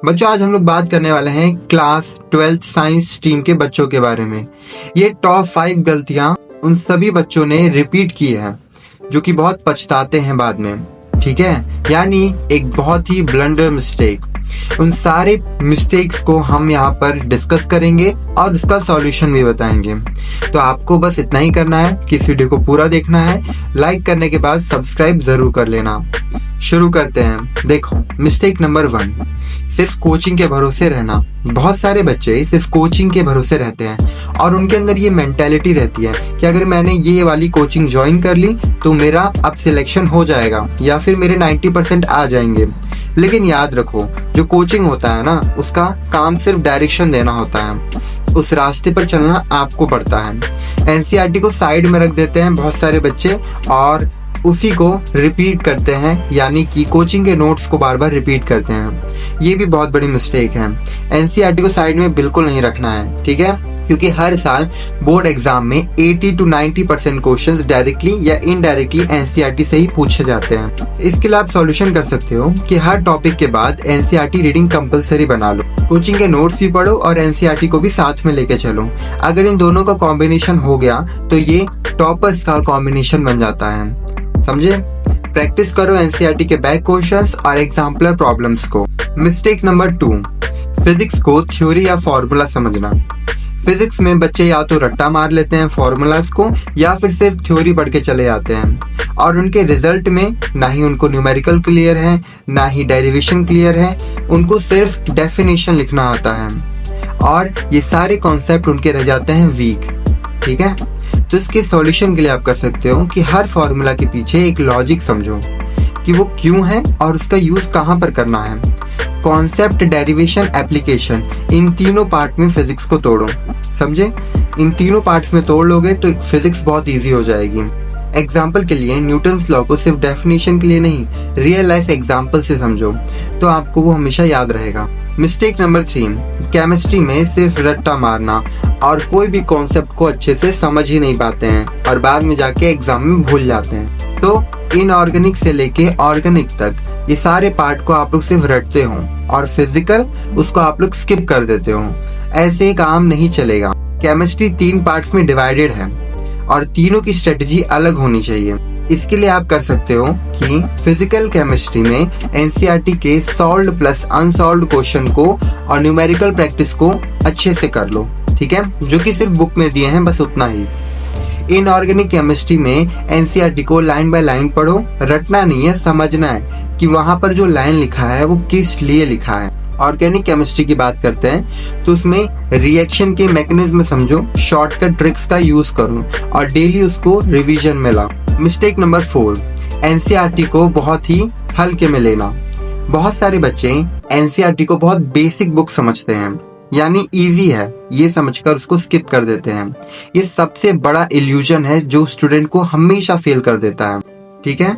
बच्चों आज हम लोग बात करने वाले हैं क्लास 12th साइंस स्ट्रीम के बच्चों के बारे में। ये टॉप 5 गलतियां उन सभी बच्चों ने रिपीट की है जो कि बहुत पछताते हैं बाद में, ठीक है। यानी एक बहुत ही ब्लंडर मिस्टेक। उन सारे मिस्टेक्स को हम यहाँ पर डिस्कस करेंगे और उसका सॉल्यूशन भी बताएंगे। तो आपको बस इतना ही करना है कि इस वीडियो को पूरा देखना है, लाइक करने के बाद सब्सक्राइब जरूर कर लेना। शुरू करते हैं। देखो, मिस्टेक नंबर 1, सिर्फ कोचिंग के भरोसे रहना। बहुत सारे बच्चे सिर्फ कोचिंग के भरोसे रहते हैं और उनके अंदर ये मेंटालिटी रहती है कि अगर मैंने ये वाली कोचिंग ज्वाइन कर ली तो मेरा अब सिलेक्शन हो जाएगा या फिर मेरे 90% आ जाएंगे। लेकिन याद रखो, जो कोचिंग होता है ना, उसका काम सिर्फ डायरेक्शन देना होता है, उस रास्ते पर चलना आपको पड़ता है। एनसीईआरटी को साइड में रख देते हैं बहुत सारे बच्चे और उसी को रिपीट करते हैं, यानी कि कोचिंग के नोट्स को बार बार रिपीट करते हैं। ये भी बहुत बड़ी मिस्टेक है। एनसीईआरटी को साइड में बिल्कुल नहीं रखना है, ठीक है, क्योंकि हर साल बोर्ड एग्जाम में 80 to 90% क्वेश्चंस डायरेक्टली या इनडायरेक्टली एनसीईआरटी से ही पूछे जाते हैं। इसके लिए आप सॉल्यूशन कर सकते हो कि हर टॉपिक के बाद एनसीईआरटी रीडिंग कंपलसरी बना लो, कोचिंग के नोट्स भी पढ़ो और एनसीईआरटी को भी साथ में लेके चलो। अगर इन दोनों का कॉम्बिनेशन हो गया तो ये टॉपर्स का कॉम्बिनेशन बन जाता है, समझे। प्रैक्टिस करो एनसीईआरटी के बैक क्वेश्चंस और एग्जाम्पलर प्रॉब्लम्स को। मिस्टेक नंबर 2, फिजिक्स को थ्योरी या फॉर्मूला समझना। फिजिक्स में बच्चे या तो रट्टा मार लेते हैं फॉर्मूलाज को या फिर सिर्फ थ्योरी पढ़ के चले जाते हैं और उनके रिजल्ट में ना ही उनको न्यूमेरिकल क्लियर है ना ही डेरिवेशन क्लियर है, उनको सिर्फ डेफिनेशन लिखना आता है और ये सारे कॉन्सेप्ट उनके रह जाते हैं वीक, ठीक है। तो इसके सॉल्यूशन के लिए आप कर सकते हो कि हर फॉर्मूला के पीछे एक लॉजिक समझो कि वो क्यों है और उसका यूज कहाँ पर करना है। कॉन्सेप्ट, डेरिवेशन, एप्लीकेशन, इन तीनों पार्ट में फिजिक्स को तोड़ो, समझे। इन तीनों पार्ट्स में तोड़ लोगे तो फिजिक्स बहुत इजी हो जाएगी। एग्जाम्पल के लिए न्यूटन्स लॉ को सिर्फ डेफिनेशन के लिए नहीं, रियल लाइफ एग्जाम्पल से समझो तो आपको वो हमेशा याद रहेगा। मिस्टेक नंबर 3, केमिस्ट्री में सिर्फ रट्टा मारना और कोई भी कॉन्सेप्ट को अच्छे से समझ ही नहीं पाते हैं और बाद में जाके एग्जाम में भूल जाते हैं। तो इनऑर्गेनिक से लेके ऑर्गेनिक तक ये सारे पार्ट को आप लोग सिर्फ रटते हो और फिजिकल उसको आप लोग स्किप कर देते हो। ऐसे काम नहीं चलेगा। केमिस्ट्री 3 पार्ट्स में डिवाइडेड है और तीनों की स्ट्रेटजी अलग होनी चाहिए। इसके लिए आप कर सकते हो कि फिजिकल केमिस्ट्री में एनसीईआरटी के सॉल्व्ड प्लस अनसॉल्व्ड क्वेश्चन को और न्यूमेरिकल प्रैक्टिस को अच्छे से कर लो, ठीक है, जो कि सिर्फ बुक में दिए हैं, बस उतना ही। इनऑर्गेनिक केमिस्ट्री में एनसीईआरटी को लाइन बाय लाइन पढ़ो, रटना नहीं है, समझना है कि वहां पर जो लाइन लिखा है वो किस लिए लिखा है। ऑर्गेनिक केमिस्ट्री की बात करते हैं तो उसमें रिएक्शन के मैकेनिज्म समझो, शॉर्टकट ट्रिक्स का यूज करो और डेली उसको रिवीजन में लाओ। मिस्टेक नंबर 4, एनसीईआरटी को बहुत ही हल्के में लेना। बहुत सारे बच्चे एनसीईआरटी को बहुत बेसिक बुक समझते हैं, यानी इजी है ये समझकर उसको स्किप कर देते हैं। ये सबसे बड़ा इल्यूजन है जो स्टूडेंट को हमेशा फेल कर देता है, ठीक है।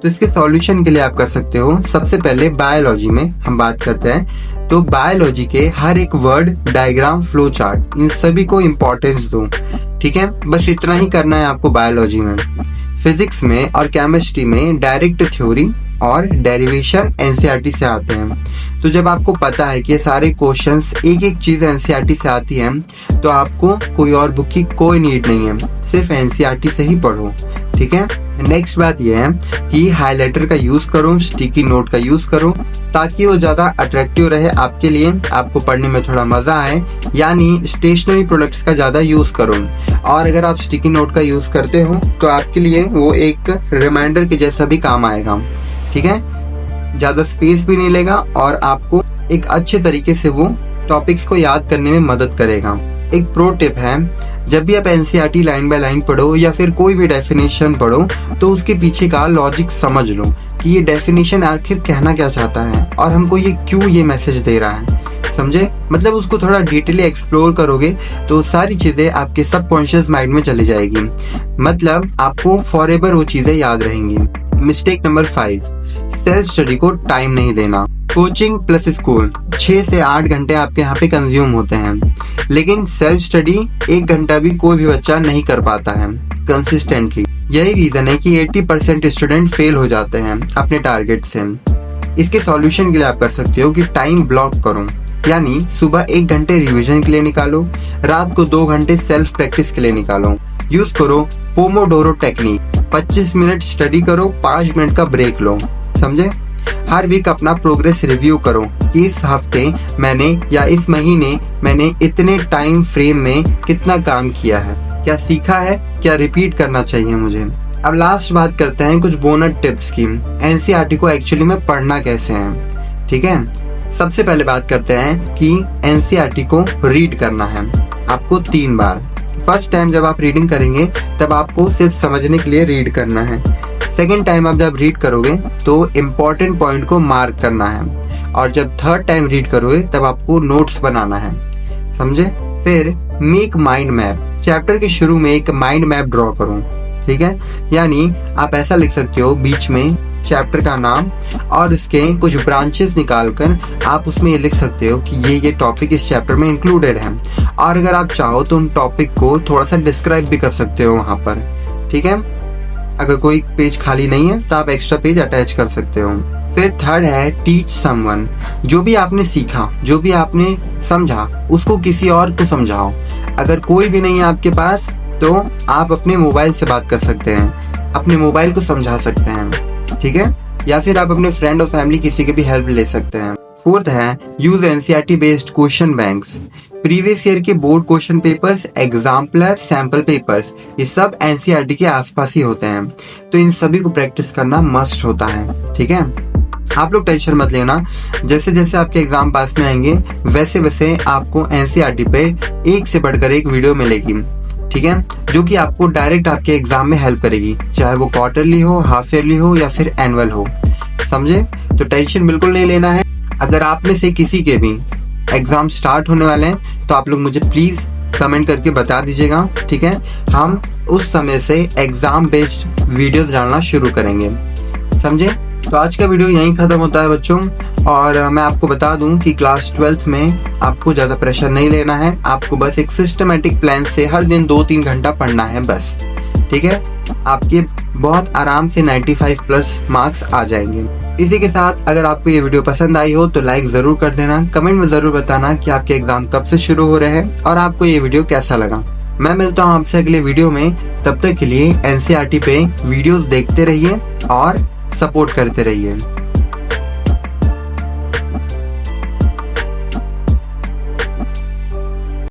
तो इसके सॉल्यूशन के लिए आप कर सकते हो, सबसे पहले बायोलॉजी में हम बात करते हैं तो बायोलॉजी के हर एक वर्ड, डायग्राम, फ्लो चार्ट, इन सभी को इम्पोर्टेंस दो, ठीक है। बस इतना ही करना है आपको बायोलॉजी में। फिजिक्स में और केमिस्ट्री में डायरेक्ट थ्योरी और डेरिवेशन एनसीईआरटी से आते हैं। तो जब आपको पता है कि ये सारे क्वेश्चंस एक एक चीज एनसीईआरटी से आती है तो आपको कोई और बुक की कोई नीड नहीं है, सिर्फ एनसीईआरटी से ही पढ़ो, ठीक है। नेक्स्ट बात यह है कि हाइलाइटर का यूज करो, स्टिकी नोट का यूज करो ताकि वो ज्यादा अट्रैक्टिव रहे आपके लिए, आपको पढ़ने में थोड़ा मजा आए। यानी स्टेशनरी प्रोडक्ट्स का ज्यादा यूज करो और अगर आप स्टिकी नोट का यूज करते हो तो आपके लिए वो एक रिमाइंडर के जैसा भी काम आएगा, ठीक है। ज्यादा स्पेस भी नहीं लेगा और आपको एक अच्छे तरीके से वो टॉपिक्स को याद करने में मदद करेगा। एक प्रो टिप है, जब भी आप एनसीईआरटी लाइन बाय लाइन पढ़ो या फिर कोई भी डेफिनेशन पढ़ो तो उसके पीछे का लॉजिक समझ लो कि ये डेफिनेशन आखिर कहना क्या चाहता है और हमको ये क्यों ये मैसेज दे रहा है, समझे। मतलब उसको थोड़ा डिटेली एक्सप्लोर करोगे तो सारी चीजें आपके सबकॉन्शियस माइंड में चली जाएगी, मतलब आपको फॉरएवर वो चीजें याद रहेंगी। मिस्टेक नंबर 5, सेल्फ स्टडी को टाइम नहीं देना। कोचिंग प्लस स्कूल 6 से 8 घंटे आपके यहाँ पे कंज्यूम होते हैं, लेकिन सेल्फ स्टडी 1 घंटा भी कोई भी बच्चा नहीं कर पाता है कंसिस्टेंटली। यही रीजन है कि 80% स्टूडेंट फेल हो जाते हैं अपने टारगेट से। इसके सॉल्यूशन के लिए आप कर सकते हो कि टाइम ब्लॉक करो, यानी सुबह 1 घंटे रिवीजन के लिए निकालो, रात को 2 घंटे सेल्फ प्रैक्टिस के लिए निकालो। यूज करो पोमोडोरो टेक्निक, 25 मिनट स्टडी करो, 5 मिनट का ब्रेक लो। समझे? हर वीक अपना प्रोग्रेस रिव्यू करो कि इस हफ्ते मैंने या इस महीने मैंने इतने टाइम फ्रेम में कितना काम किया है, क्या सीखा है, क्या रिपीट करना चाहिए मुझे। अब लास्ट बात करते हैं कुछ बोनस टिप्स की। एनसीईआरटी को एक्चुअली में पढ़ना कैसे है, ठीक है। सबसे पहले बात करते हैं कि एनसीईआरटी को रीड करना है आपको 3 बार। फर्स्ट टाइम जब आप रीडिंग करेंगे तब आपको सिर्फ समझने के लिए रीड करना है। सेकेंड टाइम आप जब रीड करोगे तो इम्पोर्टेंट पॉइंट को मार्क करना है, और जब थर्ड टाइम रीड करोगे तब आपको नोट्स बनाना है। समझे? फिर मेक माइंड मैप, चैप्टर के शुरू में एक माइंड मैप ड्रॉ करो, ठीक है। यानी आप ऐसा लिख सकते हो बीच में चैप्टर का नाम और उसके कुछ ब्रांचेस निकालकर आप उसमें ये लिख सकते हो कि ये टॉपिक इस चैप्टर में इंक्लूडेड है, और अगर आप चाहो तो उन टॉपिक को थोड़ा सा डिस्क्राइब भी कर सकते हो वहां पर, ठीक है। अगर कोई पेज खाली नहीं है तो आप एक्स्ट्रा पेज अटैच कर सकते हो। फिर थर्ड है टीच समवन, जो भी आपने सीखा, जो भी आपने समझा, उसको किसी और को समझाओ। अगर कोई भी नहीं है आपके पास तो आप अपने मोबाइल से बात कर सकते हैं, अपने मोबाइल को समझा सकते हैं, ठीक है। या फिर आप अपने फ्रेंड और फैमिली किसी की भी हेल्प ले सकते हैं। फोर्थ है use NCERT based question banks. Previous year के board question papers, exemplar, sample papers, ये सब एनसीईआरटी के आसपास ही होते हैं, तो इन सभी को प्रैक्टिस करना मस्ट होता है, ठीक है। आप लोग टेंशन मत लेना, जैसे जैसे आपके एग्जाम पास में आएंगे वैसे वैसे आपको एनसीईआरटी पे एक से बढ़कर एक वीडियो मिलेगी, ठीक है, जो कि आपको डायरेक्ट आपके एग्जाम में हेल्प करेगी, चाहे वो क्वार्टरली हो, हाफ ईयरली हो या फिर एनुअल हो। समझे? तो टेंशन बिल्कुल नहीं लेना है। अगर आप में से किसी के भी एग्जाम स्टार्ट होने वाले हैं तो आप लोग मुझे प्लीज कमेंट करके बता दीजिएगा, ठीक है। हम उस समय से एग्जाम बेस्ड वीडियोस डालना शुरू करेंगे। समझे? तो आज का वीडियो यहीं खत्म होता है बच्चों, और मैं आपको बता दूं कि क्लास 12th में आपको ज्यादा प्रेशर नहीं लेना है, आपको बस एक सिस्टमेटिक प्लान से हर दिन 2-3 घंटा पढ़ना है बस, ठीक है। आपके बहुत आराम से 95 प्लस मार्क्स आ जाएंगे। इसी के साथ अगर आपको ये वीडियो पसंद आई हो तो लाइक जरूर कर देना, कमेंट में जरूर बताना कि आपके एग्जाम कब से शुरू हो रहे हैं और आपको ये वीडियो कैसा लगा। मैं मिलता हूँ आपसे अगले वीडियो में, तब तक के लिए एनसीईआरटी पे वीडियोस देखते रहिए और सपोर्ट करते रहिए।